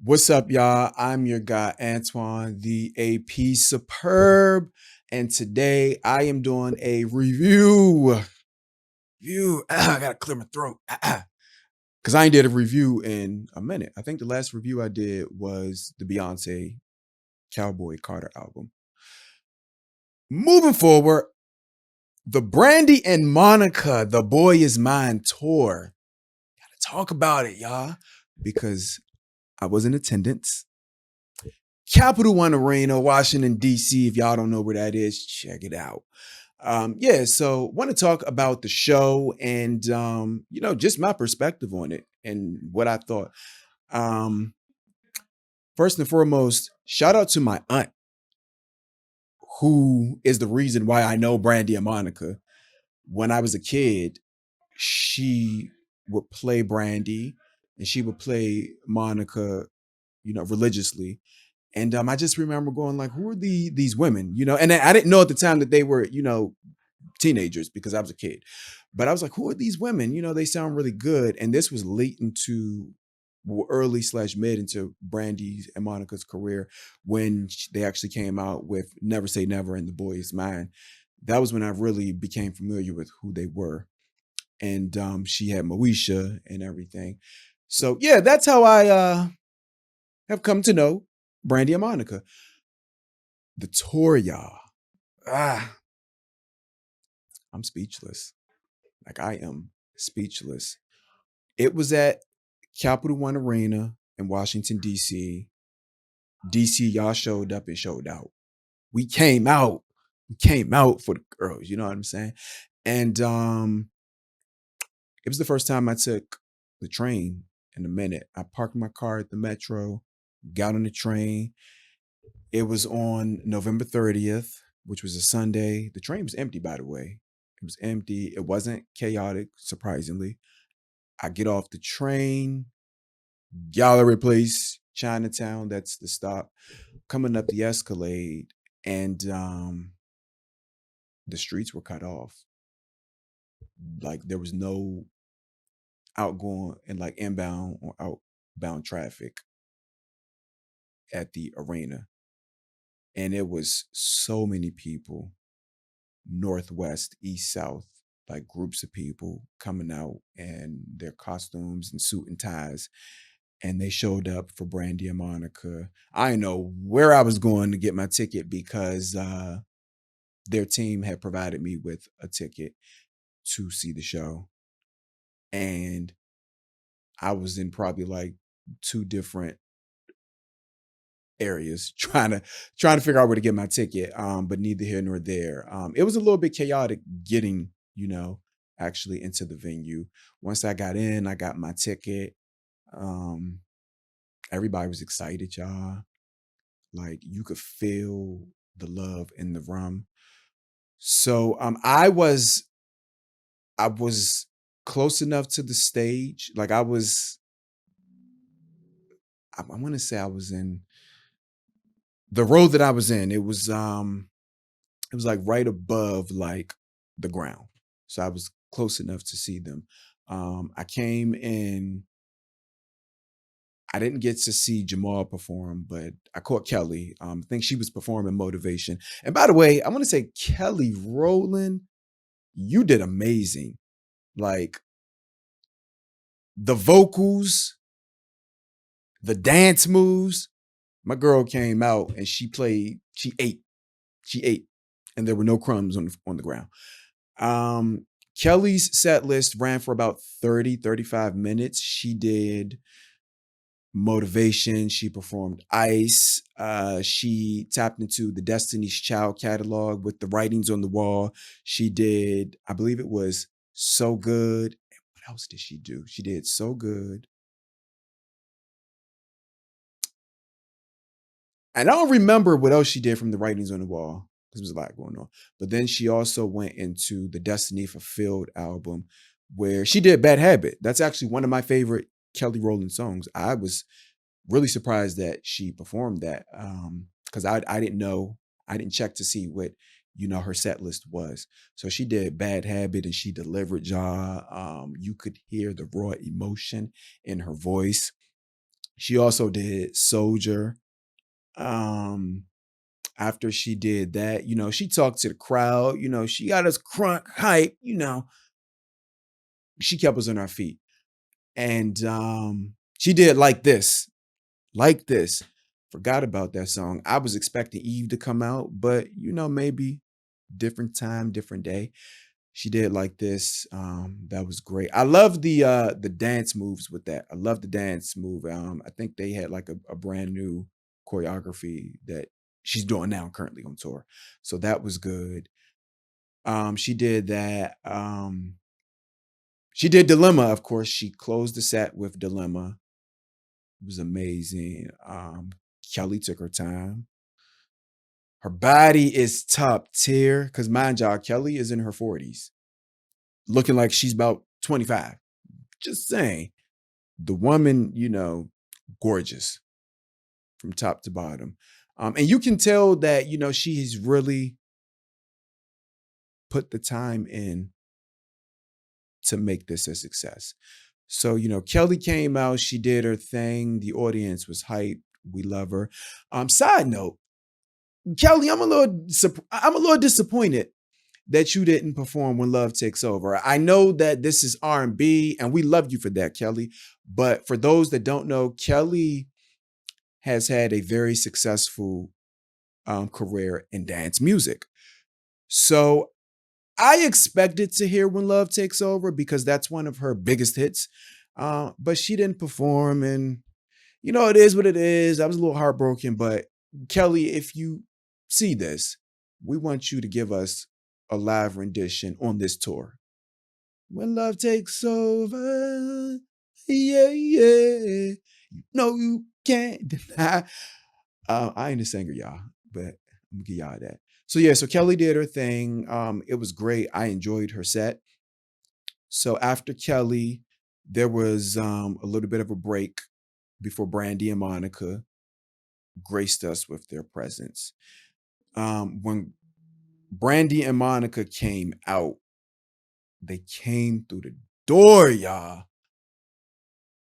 What's up, y'all? I'm your guy, Antoine, the AP Superb. And today I am doing a review. I gotta clear my throat. Because I ain't did a review in a minute. I think the last review I did was the Beyonce Cowboy Carter album. Moving forward, the Brandy and Monica, The Boy Is Mine tour. Gotta talk about it, y'all. Because I was in attendance. Capital One Arena, Washington, D.C. If y'all don't know where that is, check it out. So want to talk about the show and just my perspective on it and what I thought. Um, First and foremost, shout out to my aunt, who is the reason why I know Brandy and Monica. When I was a kid, she would play Brandy and she would play Monica, religiously. And I just remember going like, who are these women? And I didn't know at the time that they were, teenagers because I was a kid. But I was like, who are these women? They sound really good. And this was late into early slash mid into Brandy's and Monica's career when they actually came out with Never Say Never and The Boy Is Mine. That was when I really became familiar with who they were. And she had Moesha and everything. So yeah, that's how I have come to know Brandy and Monica. The tour, y'all. Ah, I'm speechless. Like I am speechless. It was at Capital One Arena in Washington, D.C. DC, y'all showed up and showed out. We came out. We came out for the girls, you know what I'm saying? And it was the first time I took the train in a minute. I parked my car at the metro, got on the train. It was on November 30th, which was a Sunday. The train was empty, by the way. It was empty. It wasn't chaotic, surprisingly. I get off the train, Gallery Place, Chinatown, that's the stop. Coming up the Escalade, and the streets were cut off. Like there was no outgoing and like inbound or outbound traffic at the arena. And it was so many people, northwest, east, south, like groups of people coming out in their costumes and suit and ties. And they showed up for Brandy and Monica. I didn't know where I was going to get my ticket because their team had provided me with a ticket to see the show. And I was in probably like two different areas trying to figure out where to get my ticket. But neither here nor there. It was a little bit chaotic getting, actually into the venue. Once I got in, I got my ticket. Um, Everybody was excited, y'all. Like you could feel the love in the room. So I was close enough to the stage. Like I want to say I was in the row that I was in. It was like right above like the ground. So I was close enough to see them. I came in. I didn't get to see Jamal perform, but I caught Kelly. I think she was performing Motivation. And by the way, I want to say Kelly Rowland, you did amazing. Like the vocals, the dance moves. My girl came out and she played. She ate, and there were no crumbs on the ground. Kelly's set list ran for about 30-35 minutes. She did Motivation. She performed Ice. She tapped into the Destiny's Child catalog with the writings on the wall. She did, I believe it was So Good. And what else did she do? She did So Good. And I don't remember what else she did from the writings on the wall because there was a lot going on. But then she also went into the Destiny Fulfilled album where she did Bad Habit. That's actually one of my favorite Kelly Rowland songs. I was really surprised that she performed that because I didn't know, I didn't check to see what her set list was. So she did Bad Habit and she delivered, y'all. You could hear the raw emotion in her voice. She also did Soldier. Um, After she did that, she talked to the crowd. She got us crunk hype. She kept us on our feet. And she did like this. Forgot about that song. I was expecting Eve to come out, but maybe different time, different day. She did like this. That was great. I love the dance moves with that. I love the dance move. I think they had like a brand new choreography that she's doing now currently on tour. So that was good. She did that. She did Dilemma, of course. She closed the set with Dilemma. It was amazing. Kelly took her time. Her body is top tier. Cause mind y'all, Kelly is in her 40s, looking like she's about 25. Just saying. The woman, gorgeous from top to bottom. And you can tell that, she has really put the time in to make this a success. So, Kelly came out, she did her thing. The audience was hyped. We love her. Side note, Kelly, I'm a little disappointed that you didn't perform when Love Takes Over. I know that this is R&B and we love you for that, Kelly. But for those that don't know, Kelly has had a very successful career in dance music. So I expected to hear When Love Takes Over because that's one of her biggest hits. But she didn't perform, and it is what it is. I was a little heartbroken, but Kelly, if you see this, we want you to give us a live rendition on this tour. When love takes over, yeah, yeah. No, you can't deny. I ain't a singer, y'all, but I'm gonna give y'all that. So yeah, so Kelly did her thing. It was great. I enjoyed her set. So after Kelly, there was a little bit of a break before Brandy and Monica graced us with their presence. When Brandy and Monica came out, they came through the door, y'all.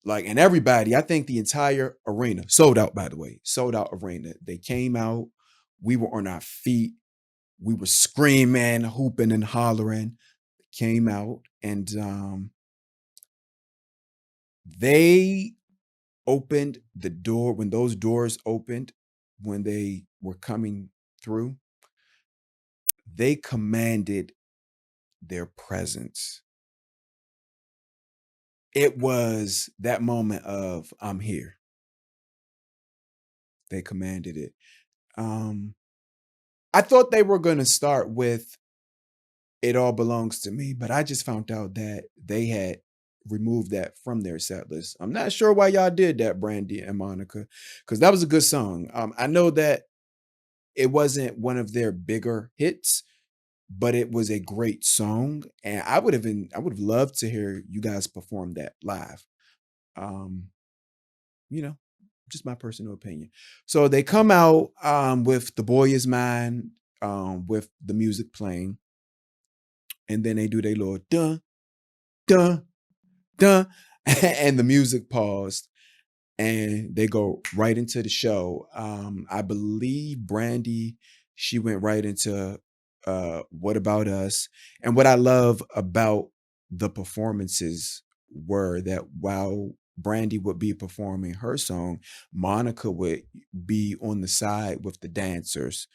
Like, and everybody, I think the entire arena sold out, by the way, sold out arena. They came out. We were on our feet. We were screaming, hooping, and hollering. Came out, and they opened the door. When those doors opened, when they were coming through, they commanded their presence. It was that moment of I'm here. They commanded it. Um, I thought they were going to start with It All Belongs to Me, but I just found out that they had removed that from their set list. I'm not sure why y'all did that, Brandy and Monica, because that was a good song. I know that it wasn't one of their bigger hits, but it was a great song, and I would have loved to hear you guys perform that live. Um, you know, just my personal opinion. So they come out with The Boy Is Mine, with the music playing, and then they do their little dun dun dun, and the music paused, and they go right into the show. I believe Brandy, she went right into What About Us. And what I love about the performances were that while Brandy would be performing her song, Monica would be on the side with the dancers,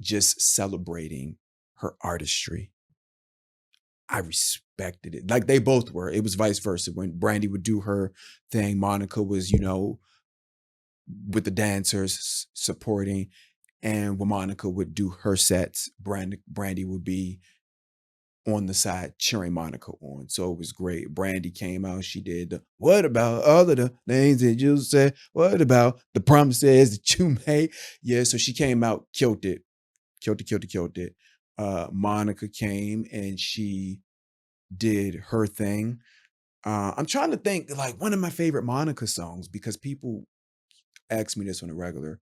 just celebrating her artistry. I respected it. Like they both were. It was vice versa. When Brandy would do her thing, Monica was, with the dancers supporting. And when Monica would do her sets, Brandy would be on the side cheering Monica on. So it was great. Brandy came out. She did the, what about all of the things that you said? What about the promises that you made? Yeah, so she came out, killed it. Killed it. Monica came and she did her thing. I'm trying to think like one of my favorite Monica songs because people ask me this on a regular.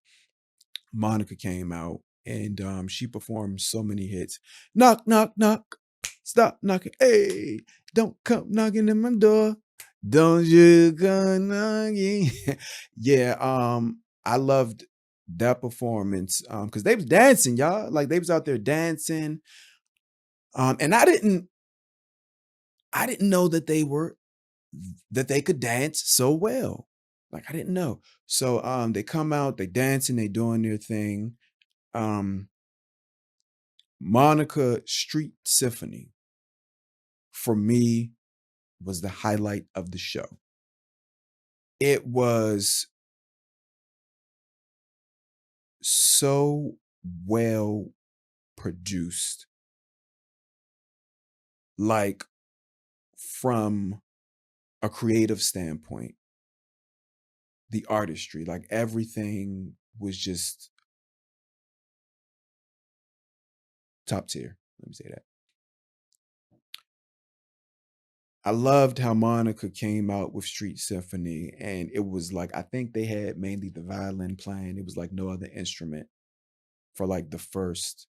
Monica came out and she performed so many hits. Knock, knock, knock. Stop knocking. Hey, don't come knocking in my door. Don't you gonna yeah, I loved that performance, because they was dancing, y'all. Like they was out there dancing. And I didn't know that they could dance so well. Like I didn't know. So they come out, they dancing, they doing their thing. Um Monica Street Symphony for me was the highlight of the show. It was so well produced, like from a creative standpoint, the artistry, like everything was just top tier. Let me say that. I loved how Monica came out with Street Symphony, and it was like I think they had mainly the violin playing. It was like no other instrument for like the first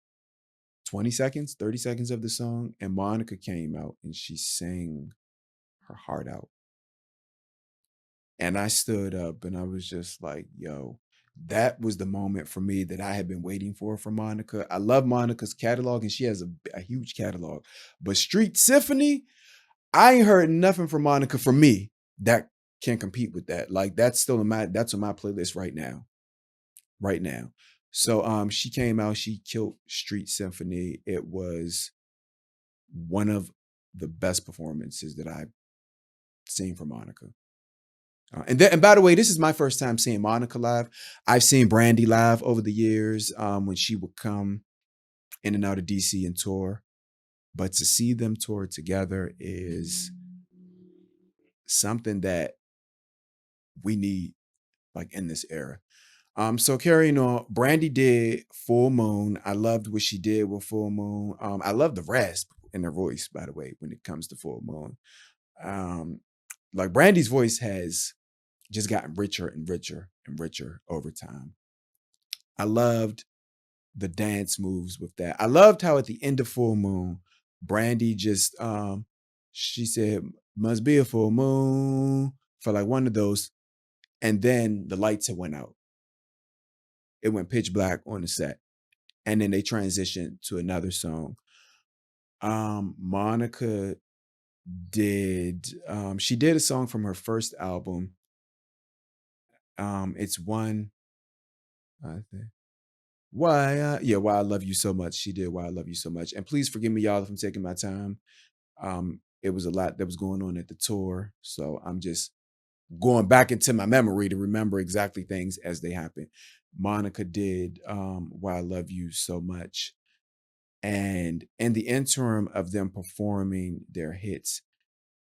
20 seconds, 30 seconds of the song. And Monica came out and she sang her heart out. And I stood up and I was just like, yo, that was the moment for me that I had been waiting for from Monica. I love Monica's catalog and she has a huge catalog. But Street Symphony, I ain't heard nothing from Monica for me that can compete with that. Like that's still that's on my playlist right now. Right now. So she came out, she killed Street Symphony. It was one of the best performances that I've seen from Monica. And by the way, this is my first time seeing Monica live. I've seen Brandy live over the years when she would come in and out of DC and tour. But to see them tour together is something that we need like in this era. So carrying on, Brandy did Full Moon. I loved what she did with Full Moon. I love the rasp in her voice, by the way, when it comes to Full Moon. Um, like Brandy's voice has just gotten richer and richer and richer over time. I loved the dance moves with that. I loved how at the end of Full Moon, Brandy just she said, must be a full moon for like one of those. And then the lights had went out. It went pitch black on the set. And then they transitioned to another song. Monica did she did a song from her first album. It's one I think why I love you so much. She did Why I Love You So Much. And please forgive me, y'all, if I'm taking my time. It was a lot that was going on at the tour. So I'm just going back into my memory to remember exactly things as they happen. Monica did Why I Love You So Much. And in the interim of them performing their hits,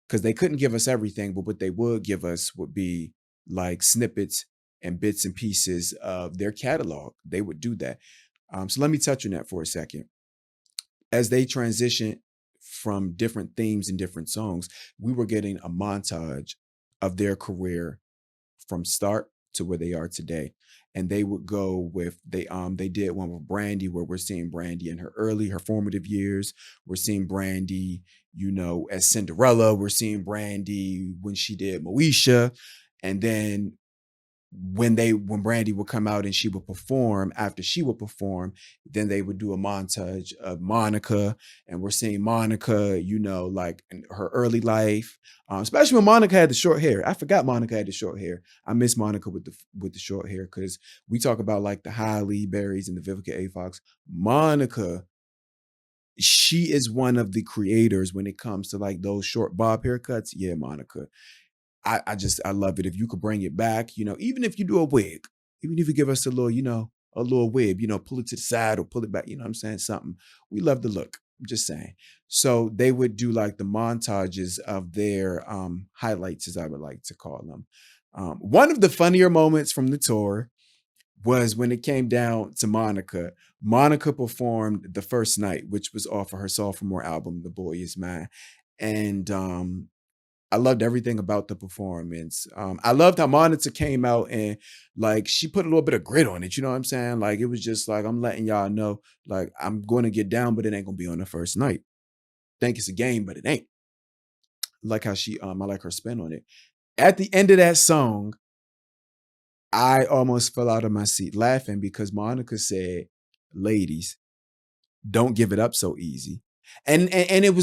because they couldn't give us everything, but what they would give us would be like snippets and bits and pieces of their catalog. They would do that. So let me touch on that for a second. As they transition from different themes and different songs, we were getting a montage of their career from start to where they are today. And they would go with they did one with Brandy where we're seeing Brandy in her formative years. We're seeing Brandy, as Cinderella. We're seeing Brandy when she did Moesha. And then when Brandy would come out and she would perform, after she would perform, then they would do a montage of Monica, and we're seeing Monica, like in her early life, especially when Monica had the short hair. I forgot Monica had the short hair. I miss Monica with the short hair because we talk about like the Halle Berrys and the Vivica A. Fox. Monica, she is one of the creators when it comes to like those short bob haircuts. Yeah, Monica. I love it. If you could bring it back, even if you do a wig, even if you give us a little wig, pull it to the side or pull it back, what I'm saying? Something. We love the look. I'm just saying. So they would do like the montages of their highlights, as I would like to call them. One of the funnier moments from the tour was when it came down to Monica. Monica performed the first night, which was off of her sophomore album, The Boy Is Mine. And I loved everything about the performance. I loved how Monica came out and like she put a little bit of grit on it. You know what I'm saying? Like it was just like, I'm letting y'all know, like I'm going to get down, but it ain't gonna be on the first night. Think it's a game, but it ain't. like how she I like her spin on it. At the end of that song, I almost fell out of my seat laughing because Monica said, "Ladies, don't give it up so easy." And it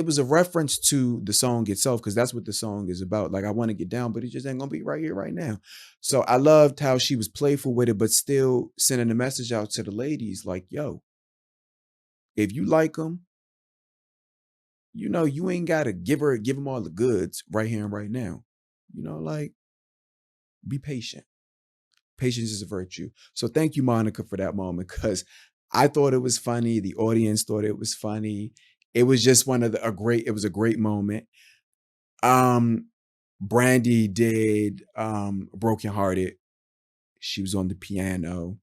was a reference to the song itself because that's what the song is about. Like I want to get down, but it just ain't gonna be right here, right now. So I loved how she was playful with it, but still sending a message out to the ladies, like, "Yo, if you like them, you ain't gotta give them all the goods right here and right now. Like be patient. Patience is a virtue." So thank you, Monica, for that moment because I thought it was funny. The audience thought it was funny. It was just it was a great moment. Um, Brandy did Broken Hearted. She was on the piano.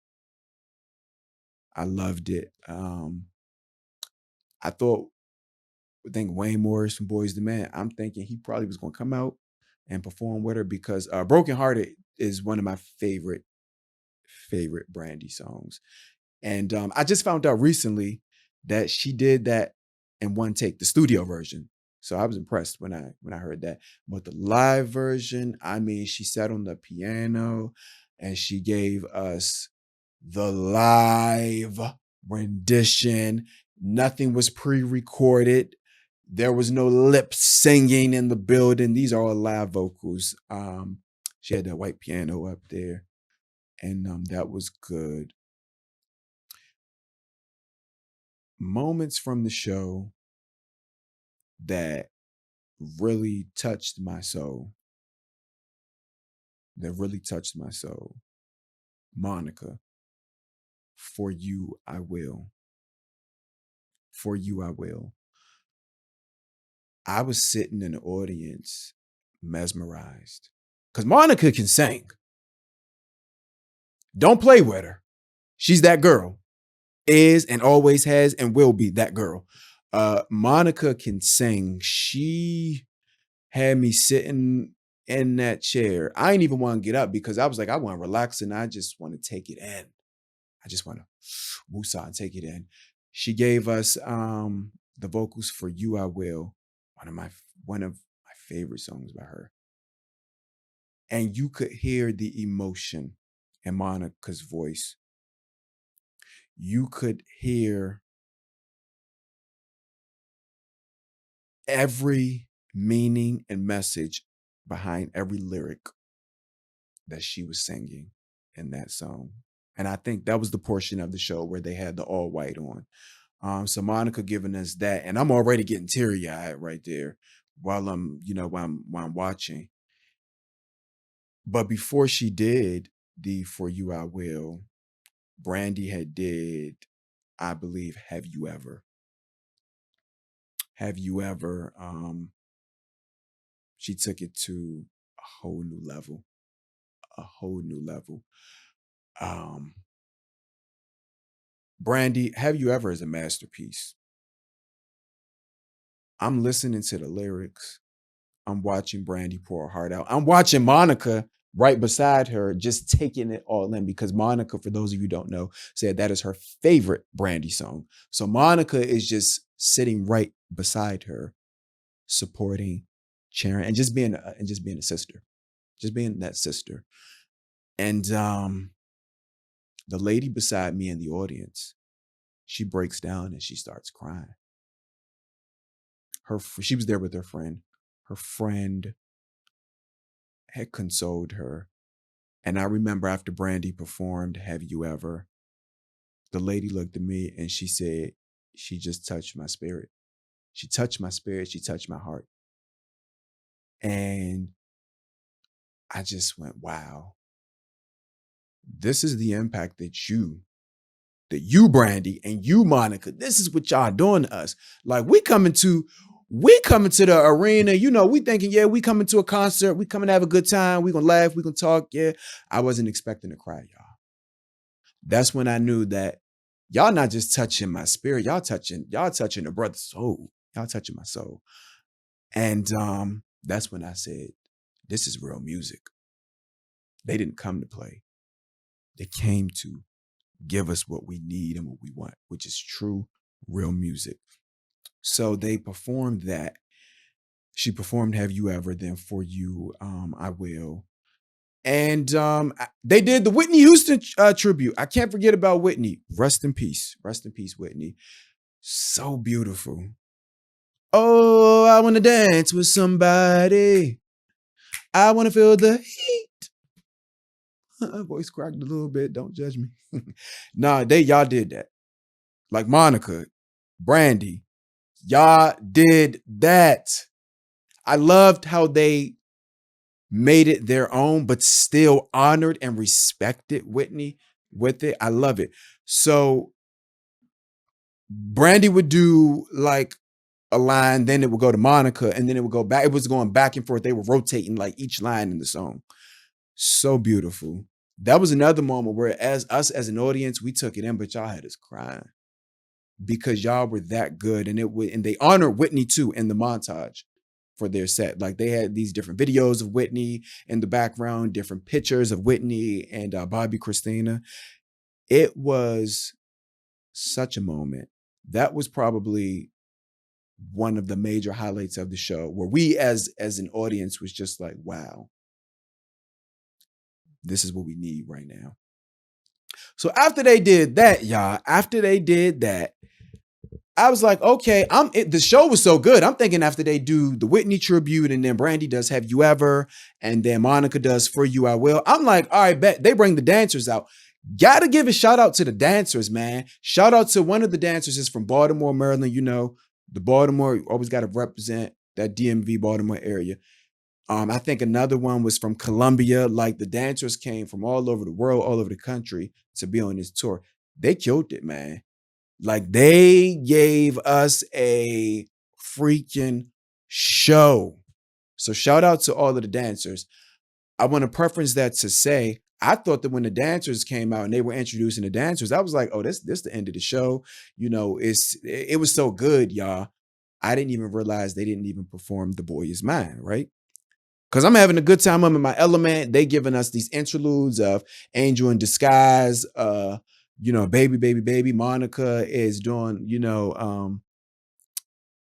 I loved it. I think Wayne Morris from Boys the Man. I'm thinking he probably was gonna come out and perform with her because Broken Hearted is one of my favorite Brandy songs. And I just found out recently that she did that in one take, the studio version. So I was impressed when I heard that. But the live version, I mean, she sat on the piano and she gave us the live rendition. Nothing was pre-recorded. There was no lip singing in the building. These are all live vocals. She had that white piano up there, and that was good. Moments from the show that really touched my soul. That really touched my soul. Monica, for you I will. For you I will. I was sitting in the audience mesmerized. Because Monica can sing. Don't play with her. She's that girl. Is and always has and will be that girl. Monica can sing. She had me sitting in that chair. I didn't even want to get up because I was like, I want to relax and I just want to take it in. I just want to woosah and take it in. She gave us the vocals for "You I Will," one of my favorite songs by her. And you could hear the emotion in Monica's voice. You could hear every meaning and message behind every lyric that she was singing in that song. And I think that was the portion of the show where they had the all white on. So Monica giving us that, and I'm already getting teary eyed right there while I'm watching. But before she did the "For You I Will," Brandy had did, I believe, "Have You Ever?" Have You Ever? She took it to a whole new level, a whole new level. Um, Brandy, "Have You Ever" is a masterpiece. I'm listening to the lyrics. I'm watching Brandy pour her heart out. I'm watching Monica right beside her, just taking it all in because Monica, for those of you who don't know, said that is her favorite Brandy song. So Monica is just sitting right beside her, supporting, cheering, and just being a sister, just being that sister. And the lady beside me in the audience, she breaks down and she starts crying. She was there with her friend. Her friend had consoled her. And I remember after Brandy performed "Have You Ever," the lady looked at me and she said, she just touched my spirit. She touched my spirit. She touched my heart. And I just went, wow, this is the impact that you, Brandy, and you, Monica, this is what y'all doing to us. Like we coming to the arena, we thinking, yeah, we coming to a concert, we coming to have a good time, we gonna laugh, we gonna talk. Yeah. I wasn't expecting to cry, y'all. That's when I knew that y'all not just touching my spirit, y'all touching a brother's soul. Y'all touching my soul. And that's when I said, this is real music. They didn't come to play. They came to give us what we need and what we want, which is true, real music. So they performed that. She performed "Have You Ever," then "For You, I Will." And they did the Whitney Houston tribute. I can't forget about Whitney. Rest in peace. Rest in peace, Whitney. So beautiful. Oh, I want to dance with somebody. I want to feel the heat. Voice cracked a little bit. Don't judge me. Nah, y'all did that. Like Monica, Brandy, y'all did that. I loved how they made it their own, but still honored and respected Whitney with it. I love it. So Brandy would do like a line, then it would go to Monica, and then it would go back. It was going back and forth. They were rotating like each line in the song. So beautiful. That was another moment where, as us as an audience, we took it in, but y'all had us crying because y'all were that good, and they honored Whitney too in the montage for their set. Like they had these different videos of Whitney in the background, different pictures of Whitney and Bobby Christina. It was such a moment. That was probably one of the major highlights of the show, where we as an audience was just like, wow, this is what we need right now. So after they did that, y'all, I was like, okay, the show was so good. I'm thinking after they do the Whitney tribute and then Brandy does "Have You Ever," and then Monica does "For You I Will," I'm like, all right, bet they bring the dancers out. Gotta give a shout out to the dancers, man. Shout out to one of the dancers is from Baltimore, Maryland. You know, the Baltimore, you always got to represent that DMV Baltimore area. I think another one was from Colombia. Like the dancers came from all over the world, all over the country to be on this tour. They killed it, man. Like they gave us a freaking show. So shout out to all of the dancers. I want to preference that to say, I thought that when the dancers came out and they were introducing the dancers, I was like, oh, this the end of the show. You know, it was so good, y'all. I didn't even realize they didn't even perform "The Boy Is Mine," right? Because I'm having a good time. I'm in my element. They giving us these interludes of Angel in Disguise, Baby, Baby, Baby. Monica is doing,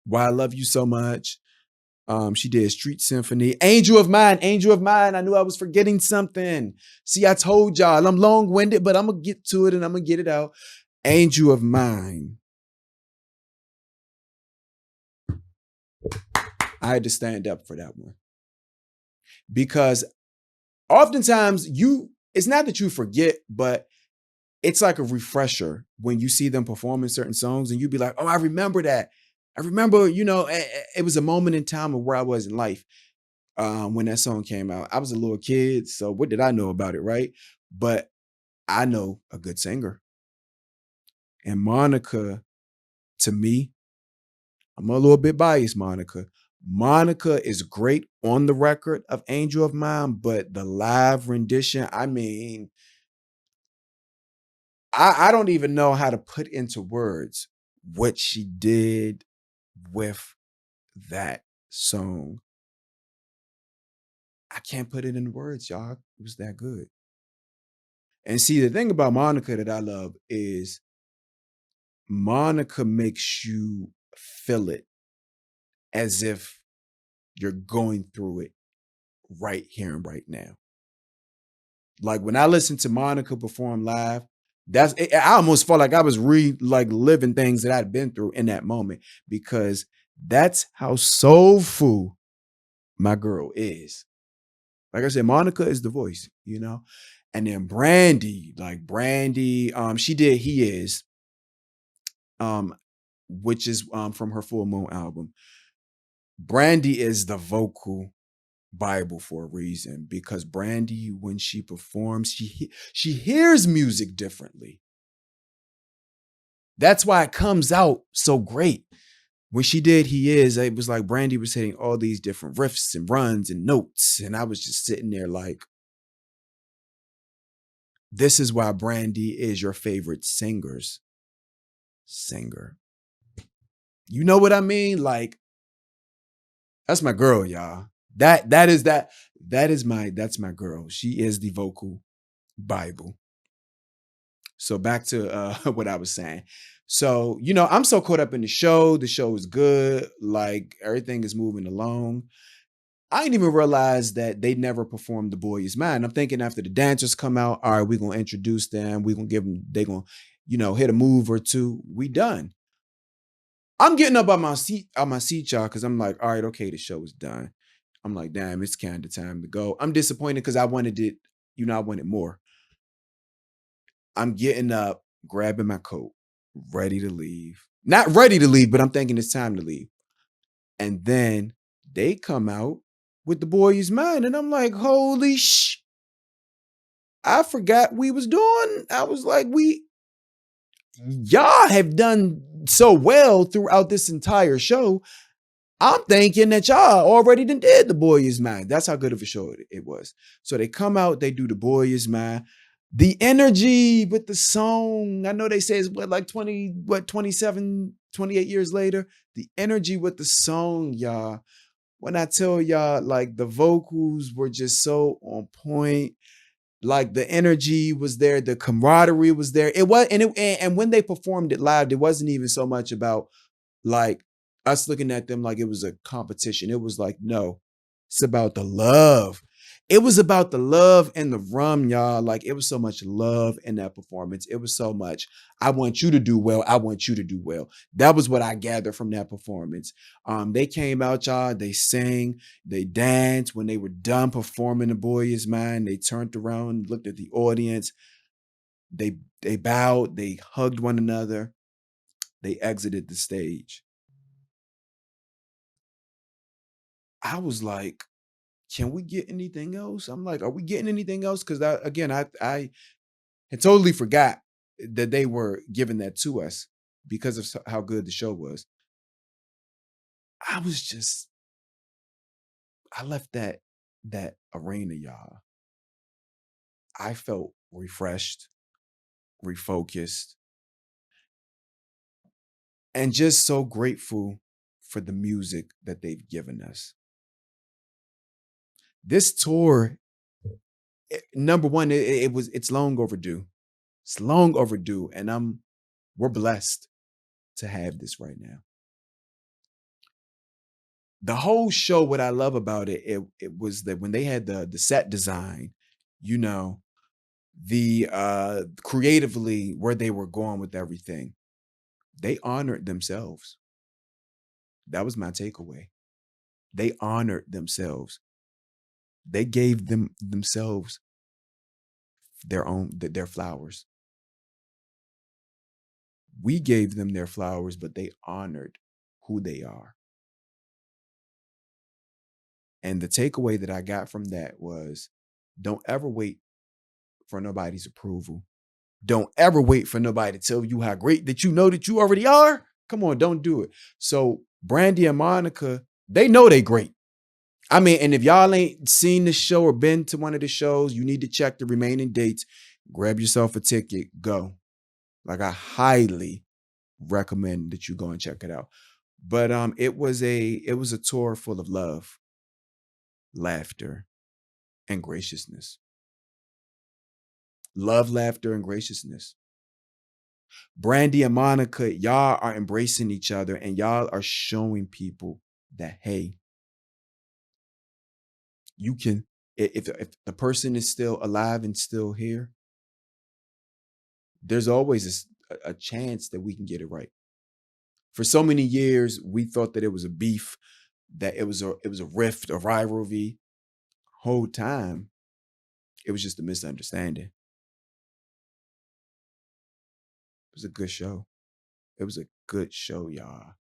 Why I Love You So Much. She did Street Symphony. Angel of Mine, Angel of Mine. I knew I was forgetting something. See, I told y'all I'm long-winded, but I'm going to get to it and I'm going to get it out. Angel of Mine. I had to stand up for that one. Because oftentimes it's not that you forget, but it's like a refresher when you see them performing certain songs and you be like, oh, I remember that. I remember, it was a moment in time of where I was in life when that song came out. I was a little kid, so what did I know about it, right? But I know a good singer. And Monica, to me, I'm a little bit biased, Monica. Monica is great on the record of Angel of Mine, but the live rendition, I mean, I don't even know how to put into words what she did with that song. I can't put it in words, y'all. It was that good. And see, the thing about Monica that I love is Monica makes you feel it as if you're going through it right here and right now. Like when I listen to Monica perform live, I almost felt like I was living things that I'd been through in that moment, because that's how soulful my girl is. Like I said, Monica is the voice, and then Brandy, she did "He Is," which is from her Full Moon album. Brandy is the vocal Bible for a reason, because Brandy, when she performs, she hears music differently. That's why it comes out so great. When she did "He Is," it was like Brandy was hitting all these different riffs and runs and notes, and I was just sitting there like, this is why Brandy is your favorite singer's singer. You know what I mean? Like, that's my girl, y'all. That's my girl. She is the vocal Bible. So back to what I was saying. So, I'm so caught up in the show. The show is good. Like everything is moving along. I didn't even realize that they never performed The Boy Is Mine. I'm thinking after the dancers come out, all right, we're gonna introduce them. We're gonna give them, they're gonna, hit a move or two. We done. I'm getting up on my seat, y'all, because I'm like, all right, okay, the show is done. I'm like, damn, it's kind of time to go. I'm disappointed because I wanted it, I wanted more. I'm getting up, grabbing my coat, ready to leave. Not ready to leave, but I'm thinking it's time to leave. And then they come out with The Boy Is Mine. And I'm like, holy I forgot we was doing. I was like, y'all have done so well throughout this entire show. I'm thinking that y'all already did The Boy Is Mine. That's how good of a show it was. So they come out, they do The Boy Is Mine. The energy with the song, I know they say it's like 27, 28 years later. The energy with the song, y'all. When I tell y'all, like the vocals were just so on point. Like the energy was there, the camaraderie was there. It was, and when they performed it live, it wasn't even so much about like us looking at them like it was a competition. It was like, no, it's about the love. It was about the love and the rum, y'all. Like it was so much love in that performance. It was so much, I want you to do well. I want you to do well. That was what I gathered from that performance. They came out, y'all. They sang, they danced. When they were done performing The Boy Is Mine, they turned around, looked at the audience. They bowed, they hugged one another. They exited the stage. I was like, can we get anything else? I'm like, are we getting anything else? Because I had totally forgot that they were giving that to us because of how good the show was. I was just, I left that arena, y'all. I felt refreshed, refocused, and just so grateful for the music that they've given us. This tour, number one, it's long overdue. It's long overdue, and we're blessed to have this right now. The whole show, what I love about it was that when they had the set design, you know, the creatively where they were going with everything, they honored themselves. That was my takeaway. They honored themselves. They gave themselves their flowers. We gave them their flowers, but they honored who they are. And the takeaway that I got from that was don't ever wait for nobody's approval. Don't ever wait for nobody to tell you how great that you know that you already are. Come on, don't do it. So Brandy and Monica, they know they great. I mean, and if y'all ain't seen the show or been to one of the shows, you need to check the remaining dates. Grab yourself a ticket, go. Like I highly recommend that you go and check it out. But it was a tour full of love, laughter, and graciousness. Love, laughter, and graciousness. Brandy and Monica, y'all are embracing each other and y'all are showing people that, hey, you can, if the person is still alive and still here, there's always a chance that we can get it right. For so many years, we thought that it was a beef, that it was a rift, a rivalry. Whole time, it was just a misunderstanding. It was a good show. It was a good show, y'all.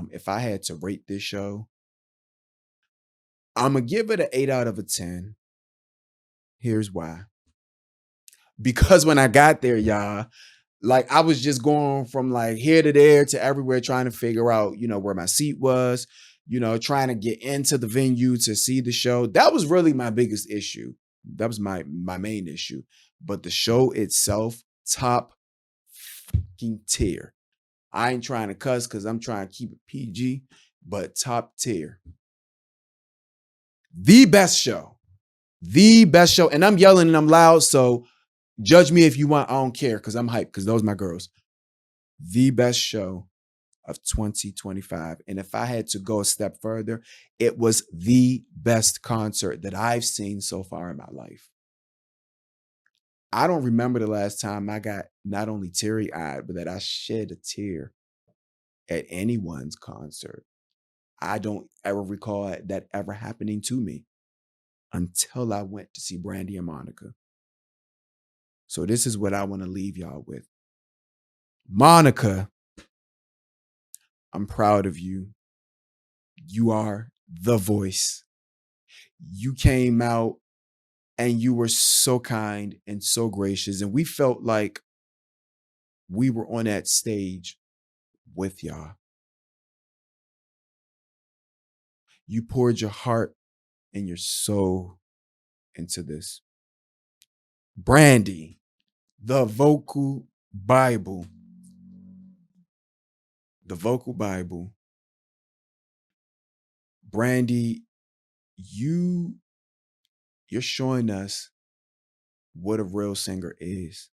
If I had to rate this show, I'm gonna give it an 8 out of 10. Here's why. Because when I got there, y'all, like I was just going from like here to there to everywhere trying to figure out, where my seat was, trying to get into the venue to see the show. That was really my biggest issue. That was my main issue. But the show itself, top fucking tier. I ain't trying to cuss because I'm trying to keep it PG, but top tier. The best show. The best show. And I'm yelling and I'm loud, so Judge me if you want. I don't care because I'm hyped because those are my girls. The best show of 2025. And if I had to go a step further, it was the best concert that I've seen so far in my life. I don't remember the last time I got not only teary eyed, but that I shed a tear at anyone's concert. I don't ever recall that ever happening to me until I went to see Brandy and Monica. So this is what I want to leave y'all with. Monica, I'm proud of you. You are the voice. You came out and you were so kind and so gracious. And we felt like we were on that stage with y'all. You poured your heart and your soul into this. Brandy, the vocal Bible. The vocal Bible. Brandy, you're showing us what a real singer is.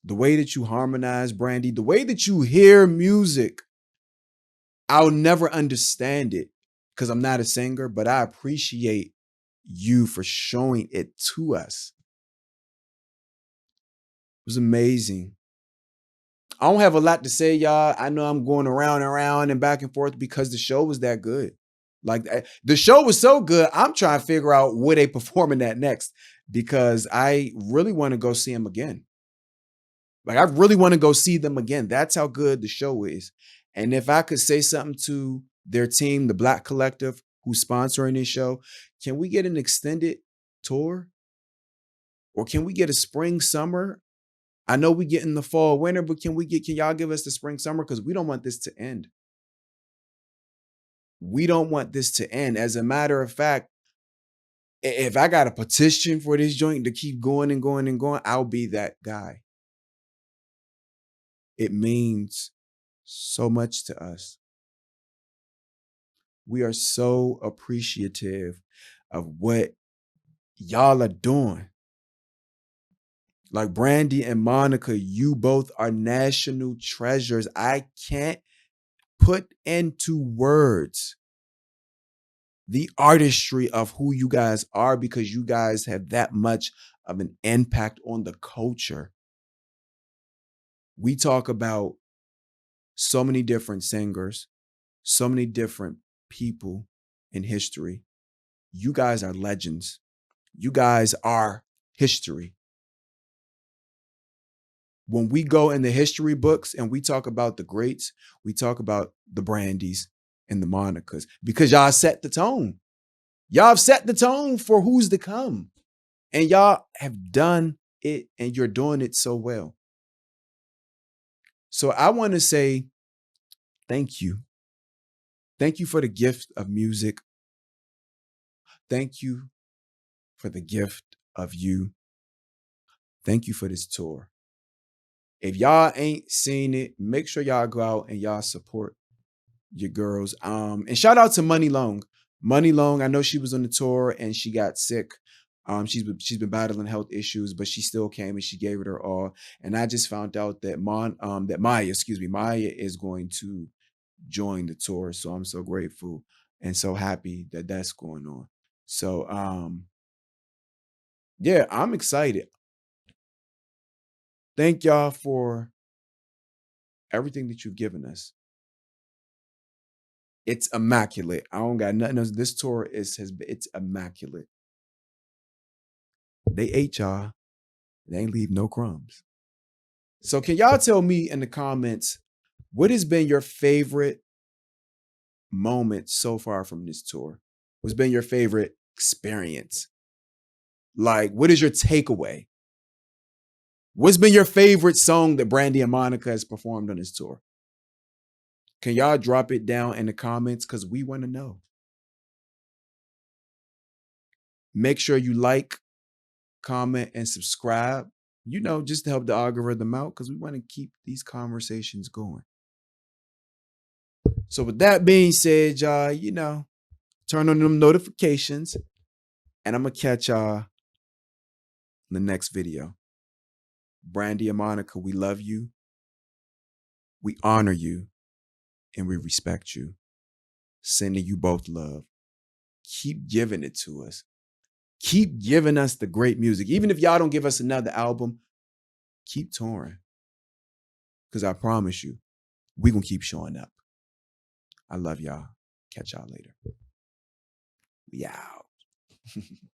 The way that you harmonize, Brandy, the way that you hear music, I'll never understand it because I'm not a singer, but I appreciate you for showing it to us. It was amazing. I don't have a lot to say, y'all. I know I'm going around and around and back and forth because the show was that good. Like the show was so good, I'm trying to figure out where they performing that next because I really want to go see them again. Like I really want to go see them again. That's how good the show is. And if I could say something to their team, the Black Collective, who's sponsoring this show, can we get an extended tour? Or can we get a spring summer? I know we get in the fall winter, but can y'all give us the spring summer? Because we don't want this to end. We don't want this to end. As a matter of fact, if I got a petition for this joint to keep going and going and going, I'll be that guy. It means so much to us. We are so appreciative of what y'all are doing. Like Brandy and Monica, you both are national treasures. I can't put into words the artistry of who you guys are because you guys have that much of an impact on the culture. We talk about so many different singers, so many different people in history. You guys are legends. You guys are history. When we go in the history books and we talk about the greats, we talk about the Brandys and the Monicas because y'all set the tone. Y'all have set the tone for who's to come. And y'all have done it and you're doing it so well. So I want to say thank you. Thank you for the gift of music. Thank you for the gift of you. Thank you for this tour. If y'all ain't seen it, make sure y'all go out and y'all support your girls. And shout out to Money Long. Money Long, I know she was on the tour and she got sick. She's been battling health issues, but she still came and she gave it her all. And I just found out that Maya is going to join the tour. So I'm so grateful and so happy that that's going on. So yeah, I'm excited. Thank y'all for everything that you've given us. It's immaculate. I don't got nothing else. This tour it's immaculate. They ate y'all. They ain't leave no crumbs. So can y'all tell me in the comments what has been your favorite moment so far from this tour? What's been your favorite experience? Like, what is your takeaway? What's been your favorite song that Brandy and Monica has performed on this tour? Can y'all drop it down in the comments? Because we want to know. Make sure you like, comment, and subscribe. Just to help the algorithm out because we want to keep these conversations going. So with that being said, y'all, turn on them notifications and I'm going to catch y'all in the next video. Brandy and Monica, we love you, we honor you, and we respect you. Sending you both love. Keep giving it to us. Keep giving us the great music. Even if y'all don't give us another album, keep touring. Because I promise you, we're going to keep showing up. I love y'all. Catch y'all later. We out.